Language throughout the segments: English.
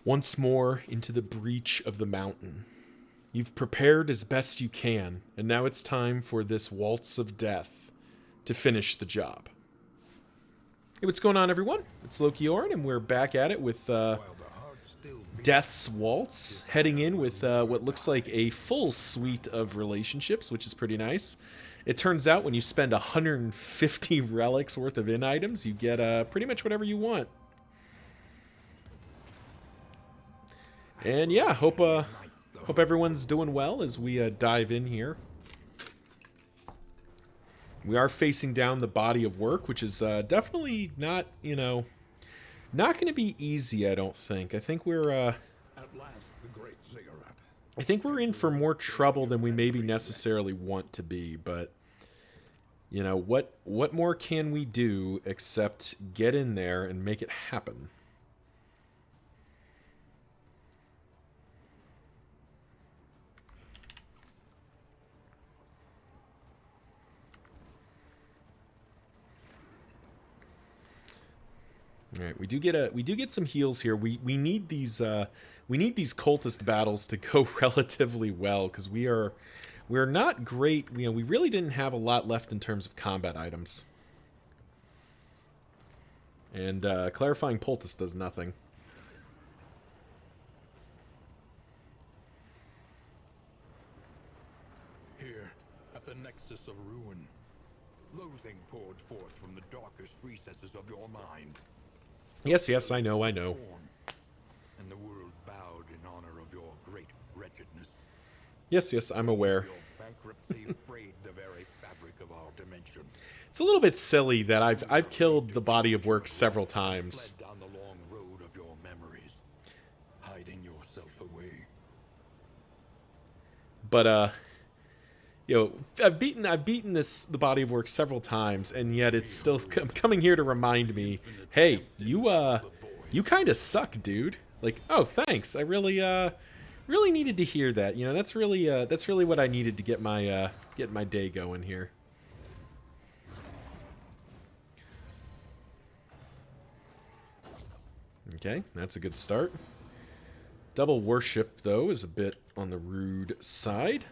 Once more into the breach of the mountain. You've prepared as best you can, and now it's time for this waltz of death to finish the job. Hey, what's going on, everyone? It's Loki Orin, and we're back at it with Death's Waltz, heading in with what looks like a full suite of relationships, which is pretty nice. It turns out when you spend 150 relics worth of in items, you get pretty much whatever you want. And yeah, hope everyone's doing well as we dive in here. We are facing down the body of work, which is definitely not, not going to be easy, I don't think. I think we're in for more trouble than we maybe necessarily want to be, but what more can we do except get in there and make it happen? All right, we do get some heals here. We need these cultist battles to go relatively well because we're not great. We really didn't have a lot left in terms of combat items. And clarifying poultice does nothing. Here, at the nexus of ruin, loathing poured forth from the darkest recesses of your mind. Yes, I know. And the world bowed in honor of your great wretchedness. Yes, I'm aware. Your bankruptcy frayed the very fabric of our dimension. It's a little bit silly that I've killed the body of work several times. Fled down the long road of your memories, hiding yourself away. But I've beaten the body of work several times, and yet it's still coming here to remind me, hey, you kind of suck, dude. Like, oh, thanks. I really needed to hear that. That's really what I needed to get my day going here. Okay, that's a good start. Double worship, though, is a bit on the rude side.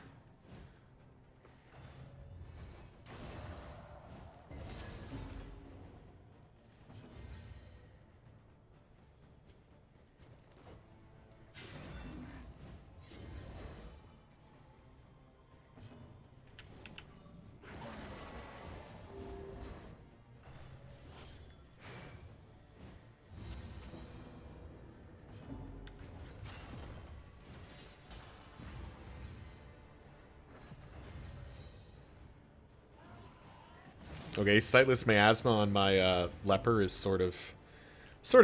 Okay, sightless miasma on my leper is sort of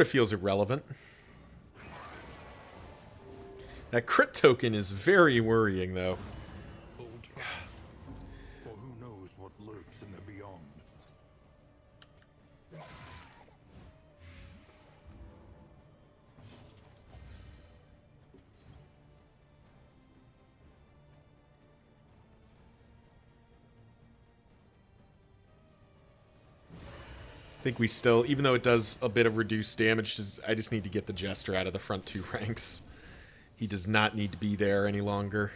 feels irrelevant. That crit token is very worrying, though. Hold fast, for who knows what lurks in the beyond. I think we still, even though it does a bit of reduced damage, I just need to get the Jester out of the front two ranks. He does not need to be there any longer.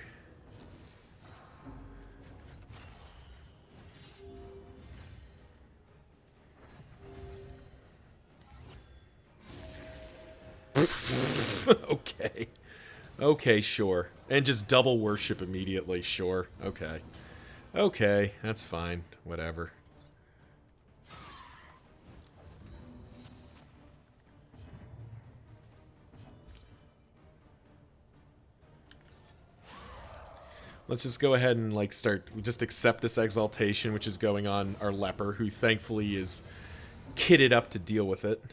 Okay. Okay, sure. And just double worship immediately, sure. Okay. Okay, that's fine. Whatever. Let's just go ahead and just accept this exaltation, which is going on our leper, who thankfully is kitted up to deal with it.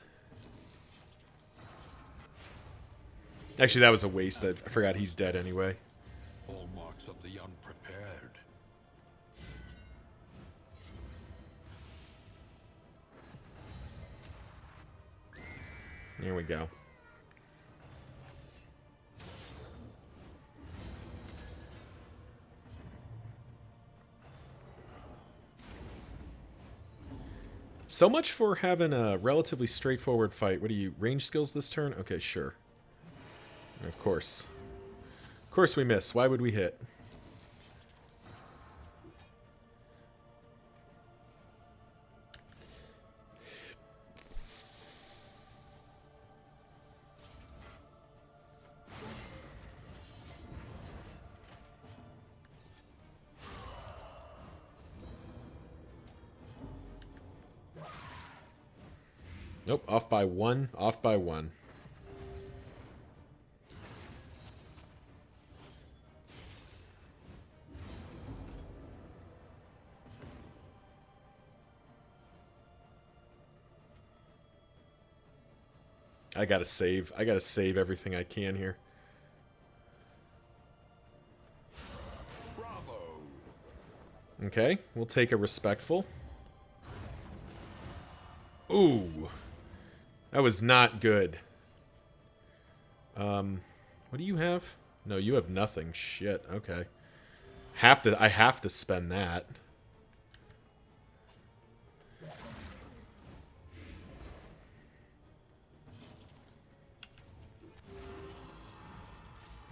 Actually, that was a waste. I forgot he's dead anyway. Hallmarks of the unprepared. There we go. So much for having a relatively straightforward fight. What are you, range skills this turn? Okay, sure. Of course. Of course we miss. Why would we hit? Nope, off by one, off by one. I gotta save. I gotta save everything I can here. Bravo. Okay, we'll take a respectful. Ooh. That was not good. What do you have? No, you have nothing. Shit, okay. I have to spend that. I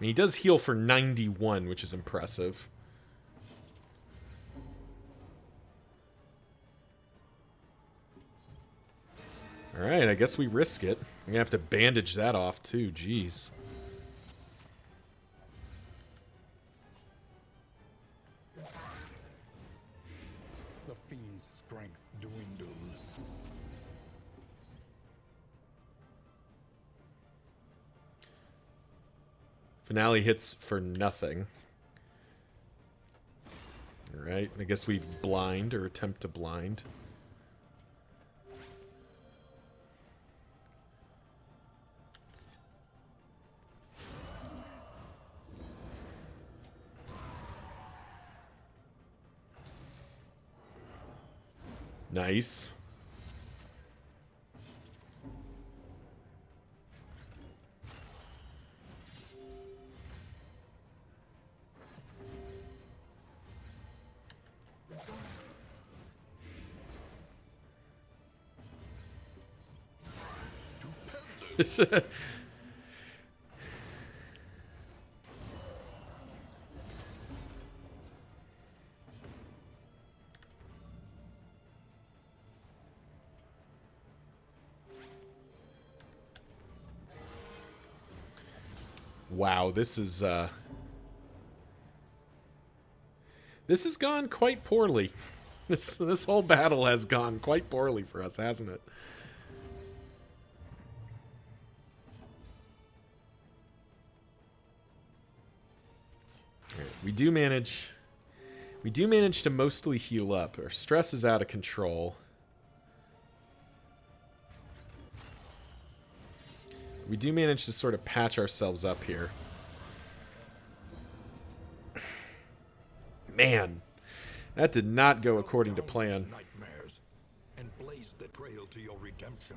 mean, he does heal for 91, which is impressive. Alright, I guess we risk it. I'm gonna have to bandage that off too, jeez. The fiend's strength dwindles. Finale hits for nothing. Alright, I guess we blind or attempt to blind. Nice. Wow, this has gone quite poorly. This whole battle has gone quite poorly for us, hasn't it? Right, we do manage to mostly heal up. Our stress is out of control. We do manage to sort of patch ourselves up here. Man, that did not go according to plan. Nightmares and blaze the trail to your redemption.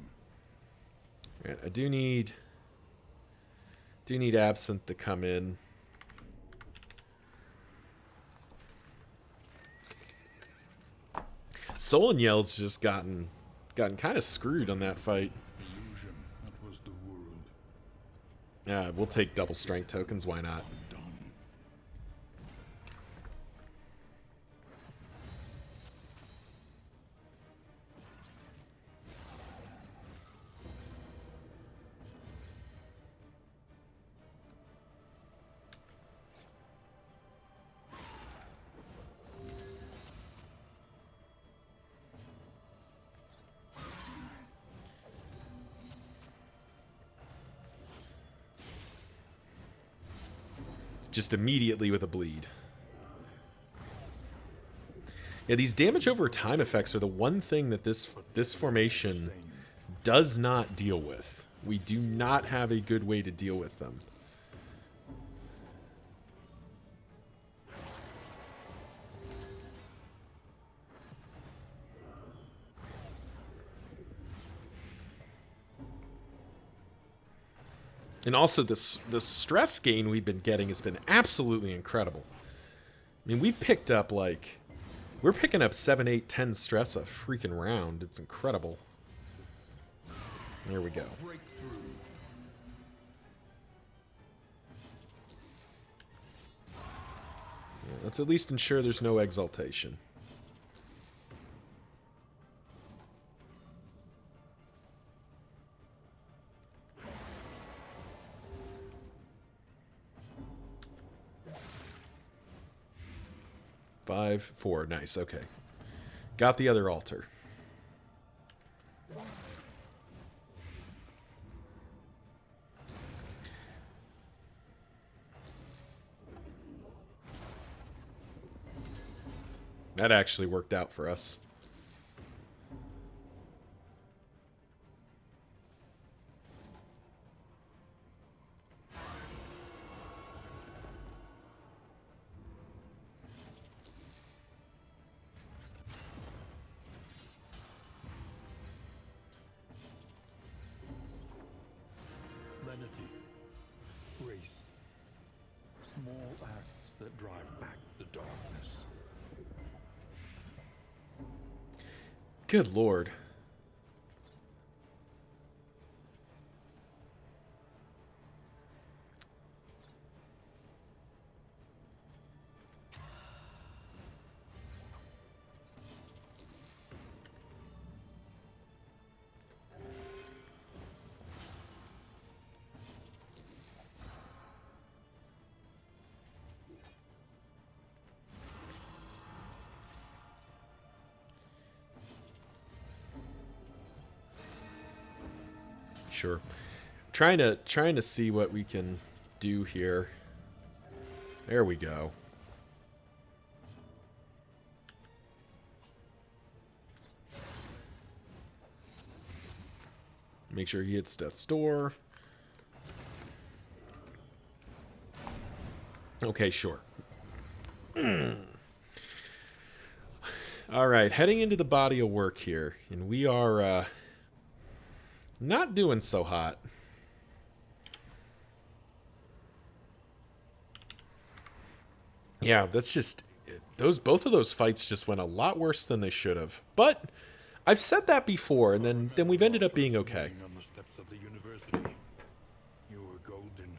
Right, I do need Absinthe to come in. Soul and Yell's just gotten kind of screwed on that fight. Illusion, that was the world. Yeah, we'll take double strength tokens, why not? Done. Just immediately with a bleed. Yeah, these damage over time effects are the one thing that this formation does not deal with. We do not have a good way to deal with them. And also, the stress gain we've been getting has been absolutely incredible. I mean, we've picked up, like... We're picking up 7, 8, 10 stress a freaking round. It's incredible. There we go. Let's at least ensure there's no exaltation. Five, 4. Nice, okay. Got the other altar. That actually worked out for us. Lenity, grace, small acts that drive back the darkness. Good Lord. Sure. Trying to see what we can do here. There we go. Make sure he hits death's door. Okay, sure. All right, heading into the body of work here, and we are not doing so hot. Yeah, that's just both of those fights just went a lot worse than they should have. But I've said that before, and then we've ended up being okay. On the steps of the university, you were golden,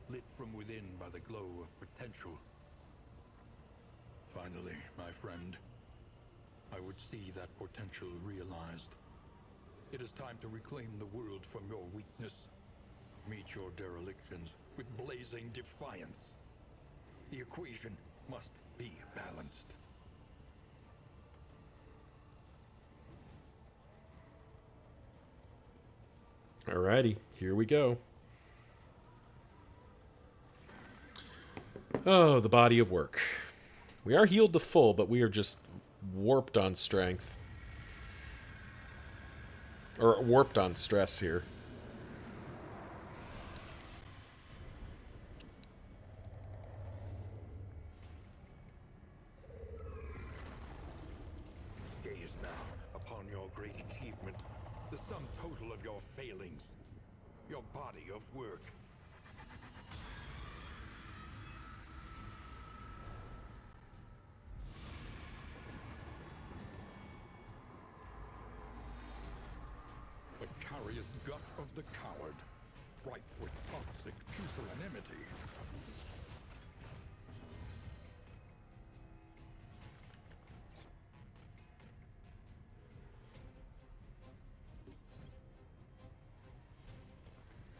lit from within by the glow of potential. Finally, my friend, I would see that potential realized. It is time to reclaim the world from your weakness. Meet your derelictions with blazing defiance. The equation must be balanced. Alrighty, here we go. Oh, the body of work. We are healed to full, but we are just warped on strength. Or warped on stress here. Gaze now upon your great achievement, the sum total of your failings, your body of work. The carious gut of the coward, ripe with toxic pusillanimity.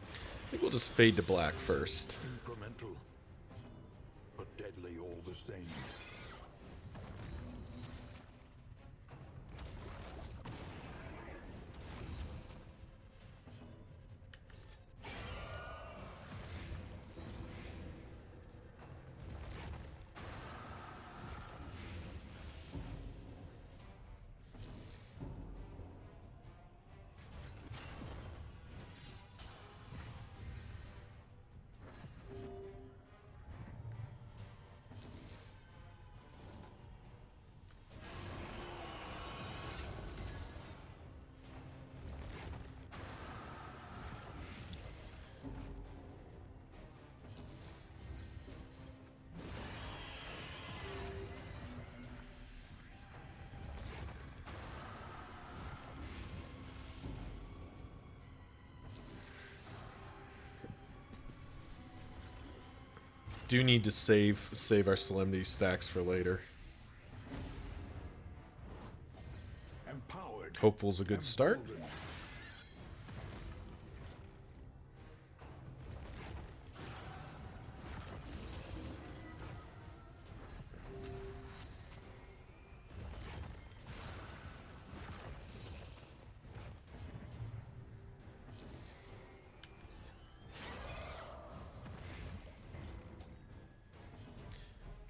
I think we'll just fade to black first. Incremental, but deadly all the same. Do need to save our Solemnity stacks for later. Empowered. Hopeful's a good start. Emboldened.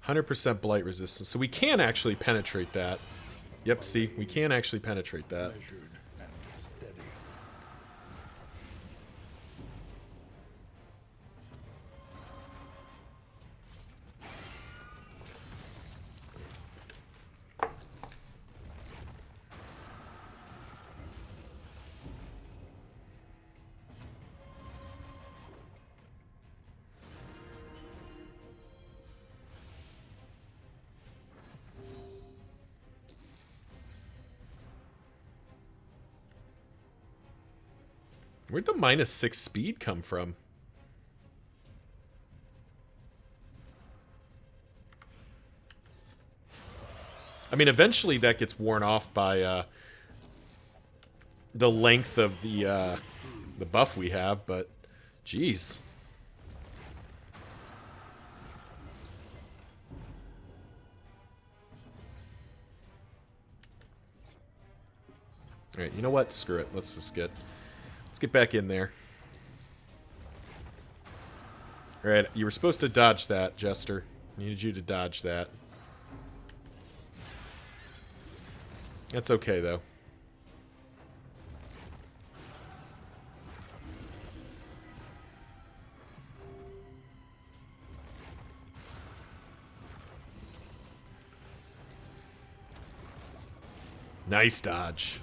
100% blight resistance. So we can actually penetrate that. Yep, see, we can actually penetrate that. Measured and steady. Where'd the -6 speed come from? I mean, eventually that gets worn off by the length of the buff we have, but geez. All right, you know what? Screw it. Let's get back in there. All right, you were supposed to dodge that, Jester. Needed you to dodge that. That's okay, though. Nice dodge.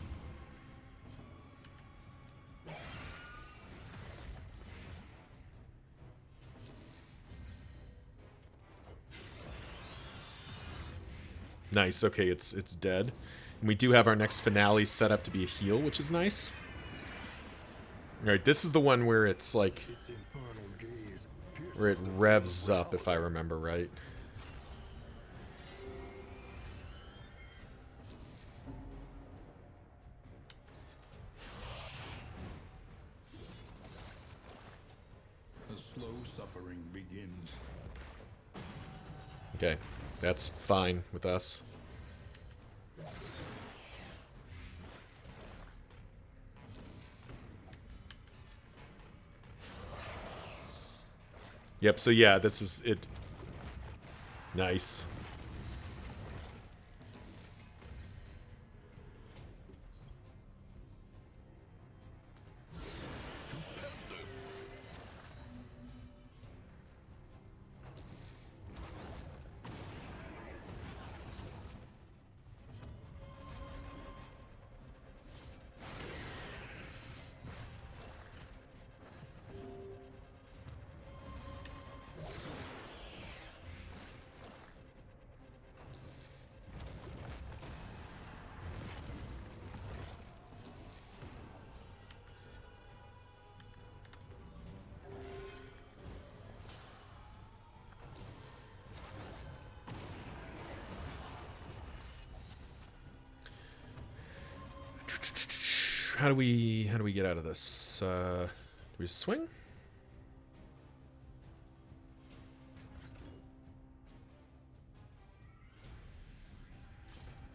Nice. Okay, it's dead. And we do have our next finale set up to be a heal, which is nice. All right, this is the one where it's like Its infernal gaze where it pierces revs up, if I remember right. the slow suffering begins. Okay, that's fine with us. Yep, so yeah, this is it. Nice. How do we get out of this? Do we swing?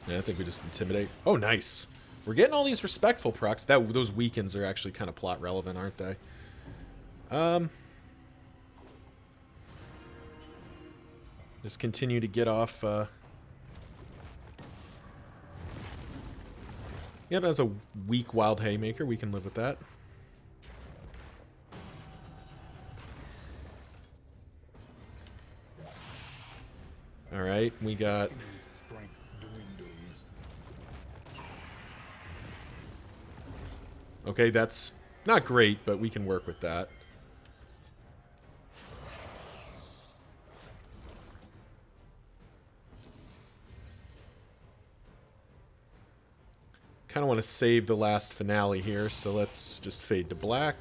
Yeah, I think we just intimidate. Oh, nice. We're getting all these respectful procs. Those weakens are actually kind of plot relevant, aren't they? Just continue to get off. Yep, as a weak Wild Haymaker, we can live with that. Alright, we got... Strength dwindles. Okay, that's not great, but we can work with that. Kind of want to save the last finale here, so let's just fade to black.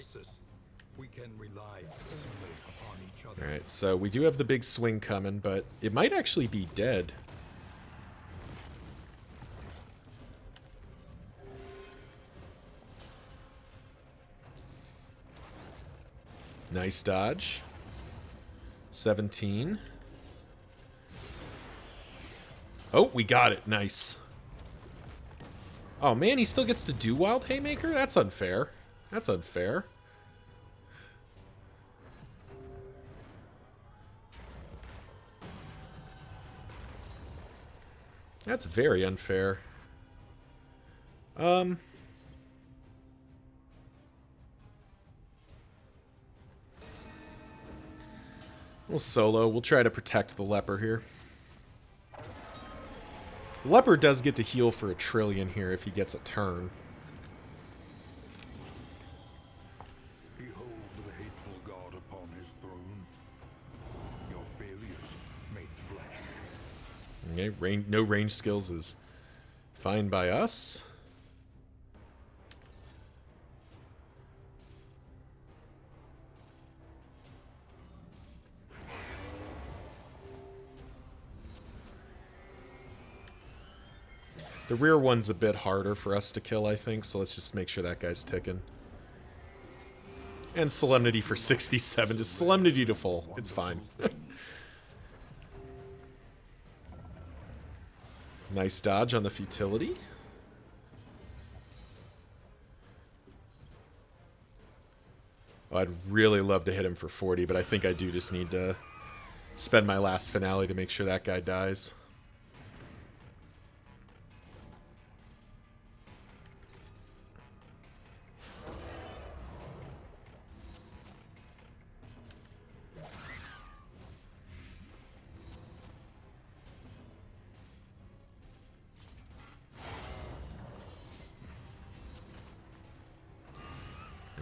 crisis, we can rely only upon each other. Alright, so we do have the big swing coming, but it might actually be dead. Nice dodge. 17. Oh, we got it. Nice. Oh, man, he still gets to do Wild Haymaker? That's unfair. That's unfair. That's very unfair. We'll solo. We'll try to protect the leper here. The leper does get to heal for 1 trillion here if he gets a turn. Behold the hateful god upon his throne. Your failures made flesh. Okay, no range skills is fine by us. The rear one's a bit harder for us to kill, I think, so let's just make sure that guy's ticking. And Solemnity for 67. Just Solemnity to full. It's fine. Nice dodge on the futility. Oh, I'd really love to hit him for 40, but I think I do just need to spend my last finale to make sure that guy dies.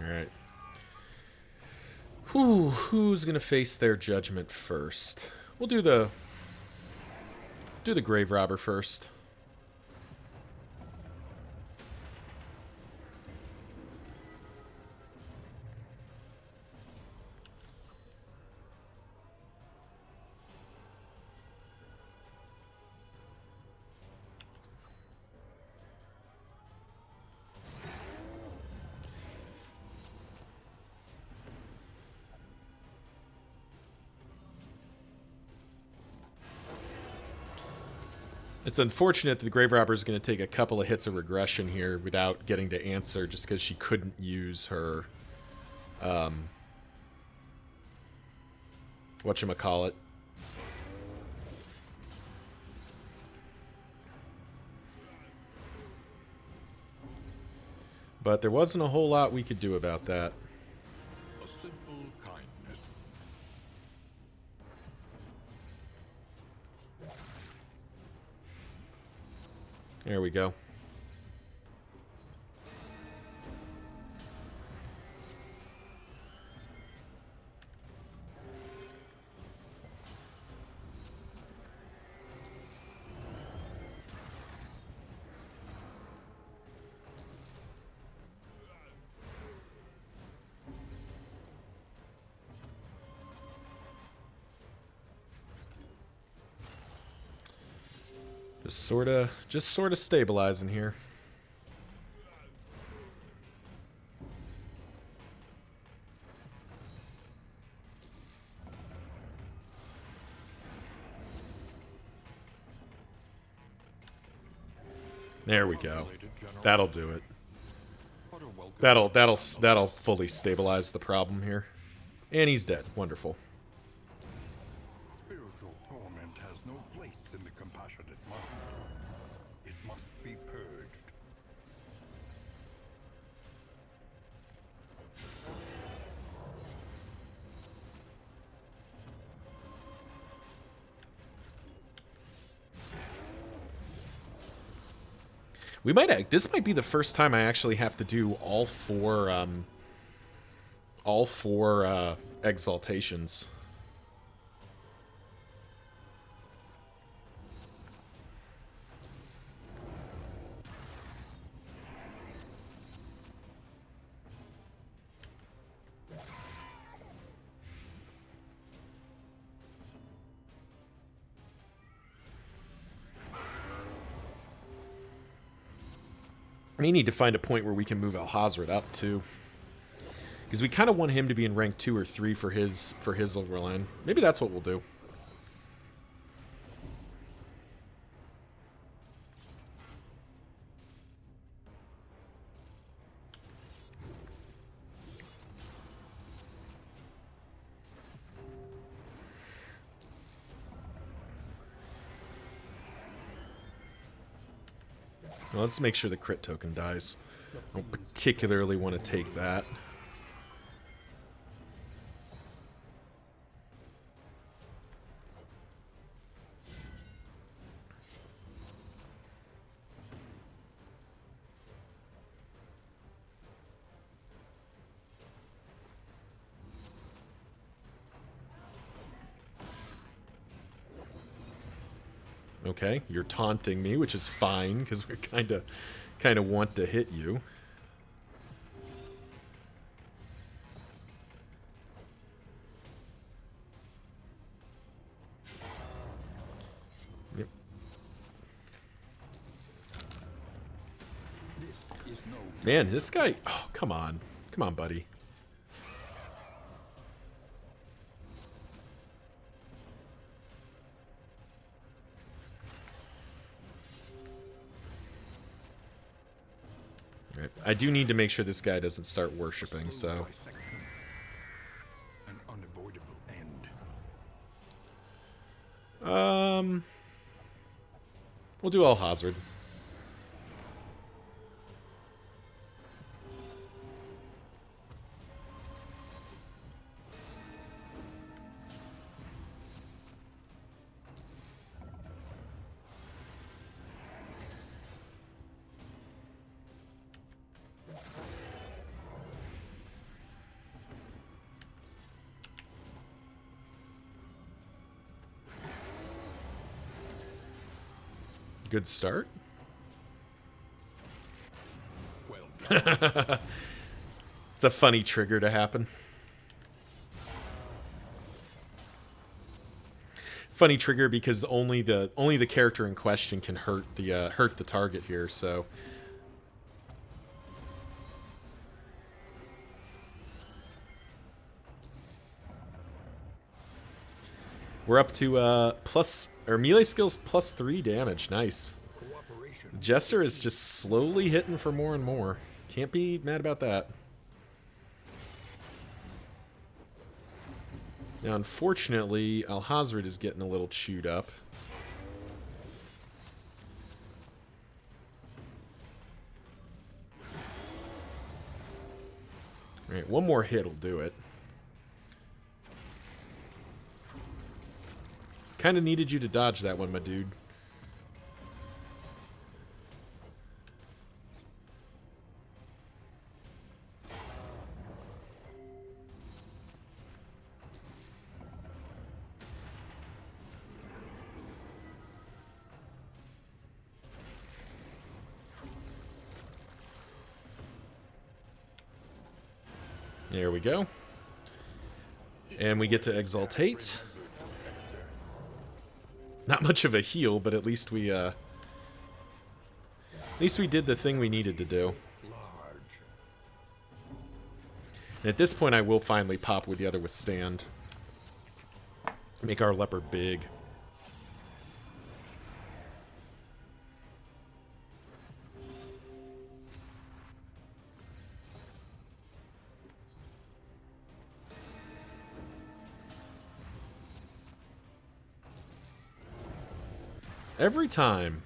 Alright. Who's gonna face their judgment first? We'll do the grave robber first. It's unfortunate that the Grave Robber is going to take a couple of hits of regression here without getting to answer just because she couldn't use her, whatchamacallit. But there wasn't a whole lot we could do about that. A simple kindness. There we go. Just sorta stabilizing here. There we go. That'll do it. That'll fully stabilize the problem here. And he's dead. Wonderful. Spiritual torment has no place in the compassionate mind. It must be purged. This might be the first time I actually have to do all four exaltations. may need to find a point where we can move Alhazred up too, because we kind of want him to be in rank 2 or 3 for his overline. Maybe that's what we'll do. Well, let's make sure the crit token dies. I don't particularly want to take that. Okay, you're taunting me, which is fine, because we kind of want to hit you. Yep. Man, this guy... Oh, come on. Come on, buddy. Right. I do need to make sure this guy doesn't start worshipping, so... An unavoidable end. We'll do Alhazred. Good start. Well, It's a funny trigger to happen. Funny trigger because only the character in question can hurt the target here, so we're up to melee skills +3 damage. Nice. Jester is just slowly hitting for more and more. Can't be mad about that. Now, unfortunately, Alhazred is getting a little chewed up. Alright, one more hit will do it. Kind of needed you to dodge that one, my dude. There we go. And we get to Exaltate. Not much of a heal, but at least we did the thing we needed to do. And at this point I will finally pop with the other Withstand. Make our leopard big. Every time.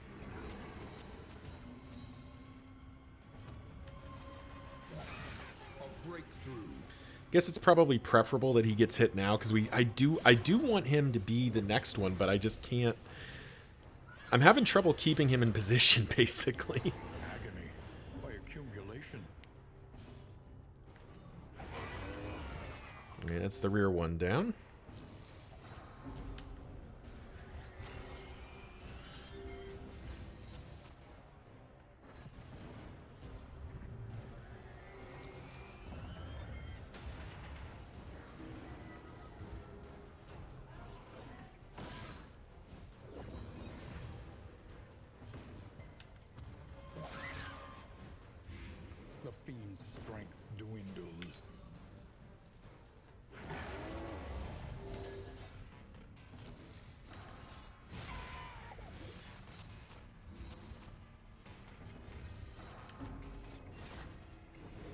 Guess it's probably preferable that he gets hit now, because I do want him to be the next one, but I just can't. I'm having trouble keeping him in position, basically. Agony by accumulation. Okay, that's the rear one down. fiend's strength dwindles.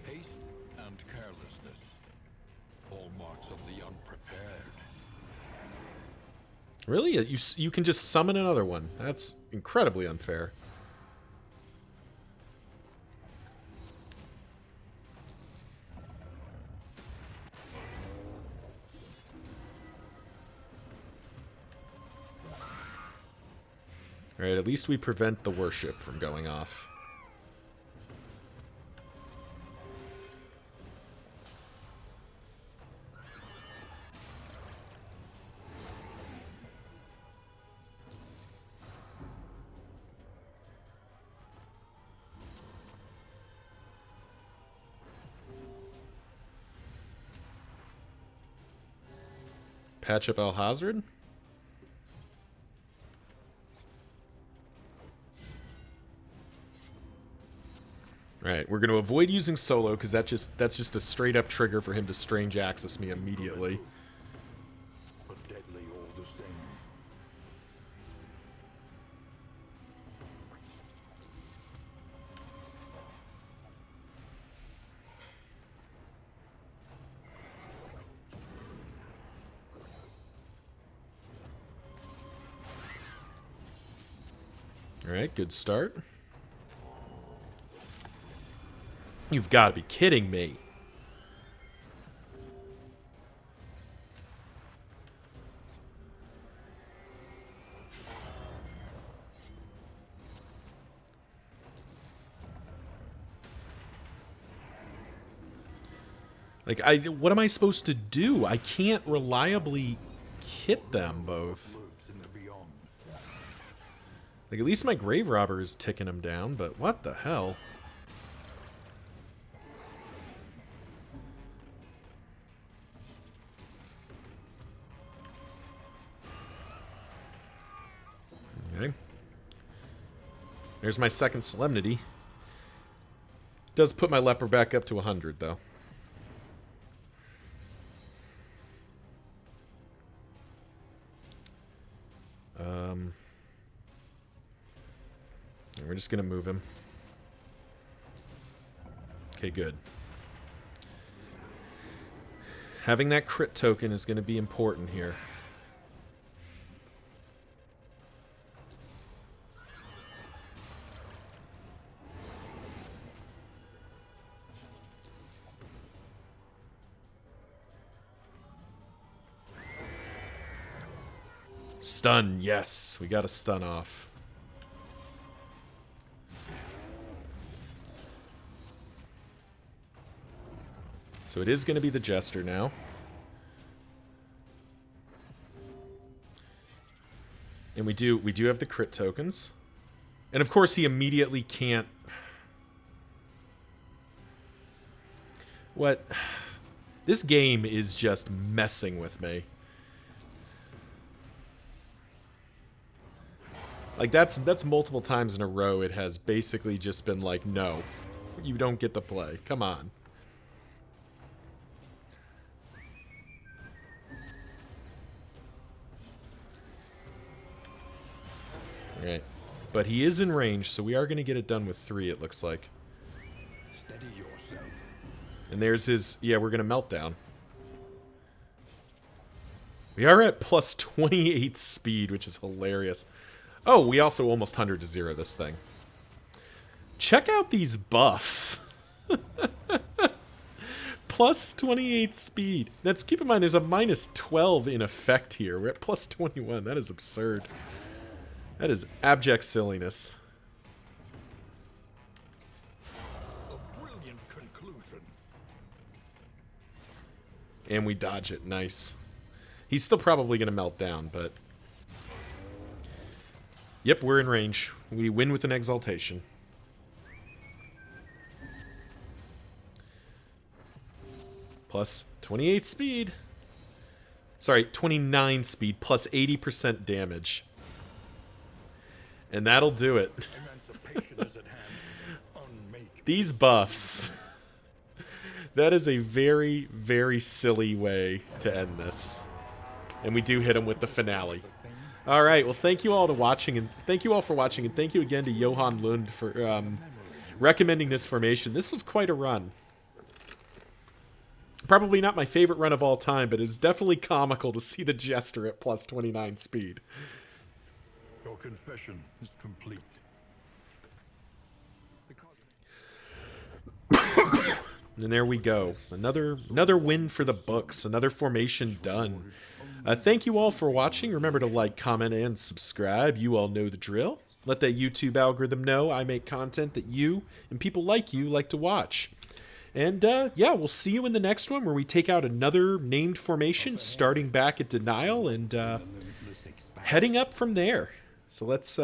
Haste and carelessness, hallmarks of the unprepared. Really? You can just summon another one. That's incredibly unfair. Alright, at least we prevent the worship from going off. Patch up Alhazred? Alright, we're going to avoid using solo, because that's just a straight up trigger for him to strange access me immediately. But deadly all the same. Alright, good start. You've got to be kidding me. Like, what am I supposed to do? I can't reliably hit them both. Lurks in the beyond. Like, at least my Grave Robber is ticking them down, but what the hell? Okay. There's my second Solemnity. Does put my Leper back up to 100, though. We're just gonna move him. Okay, good. Having that crit token is gonna be important here. Stun, yes. We got a stun off. So it is going to be the Jester now. And we do have the crit tokens. And of course he immediately can't... What? This game is just messing with me. Like, that's multiple times in a row it has basically just been like, no, you don't get to play. Come on. Alright. But he is in range, so we are going to get it done with 3, it looks like. Steady yourself. And there's his... Yeah, we're going to Meltdown. We are at plus 28 speed, which is hilarious. Oh, we also almost 100 to 0 this thing. Check out these buffs. Plus 28 speed. That's, keep in mind, there's a minus 12 in effect here. We're at plus 21. That is absurd. That is abject silliness. A brilliant conclusion. And we dodge it. Nice. He's still probably going to melt down, but... Yep, we're in range. We win with an Exaltation. Plus 28 speed. Sorry, 29 speed, plus 80% damage. And that'll do it. Emancipation is at hand. Unmake. These buffs. That is a very, very silly way to end this. And we do hit him with the finale. All right, well, thank you all for watching, and thank you again to Johan Lund for recommending this formation. This was quite a run. Probably not my favorite run of all time, but it was definitely comical to see the Jester at plus 29 speed. Your confession is complete. And there we go. Another win for the books. Another formation done. Thank you all for watching. Remember to like, comment, and subscribe. You all know the drill. Let that YouTube algorithm know I make content that you and people like you like to watch. And yeah, we'll see you in the next one where we take out another named formation, starting back at Denial and heading up from there. So let's...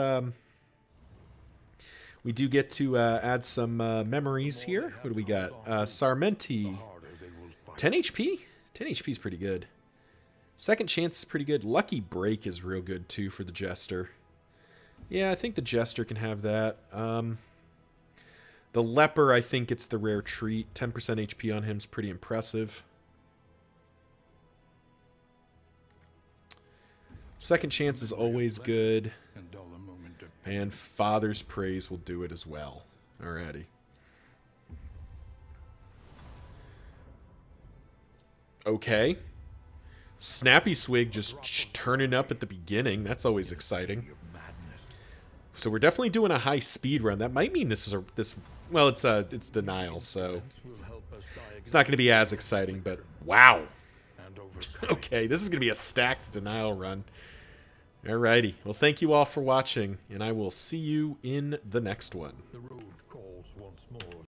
we do get to add some memories here. What do we got? Sarmenti. 10 HP? 10 HP is pretty good. Second Chance is pretty good. Lucky Break is real good, too, for the Jester. Yeah, I think the Jester can have that. The Leper, I think it's the rare treat. 10% HP on him is pretty impressive. Second Chance is always good. And Father's Praise will do it as well. Alrighty. Okay. Snappy Swig just turning up at the beginning. That's always exciting. So we're definitely doing a high speed run. That might mean this is well, it's Denial, so it's not going to be as exciting, but wow. Okay, this is going to be a stacked Denial run. Alrighty. Well, thank you all for watching, and I will see you in the next one.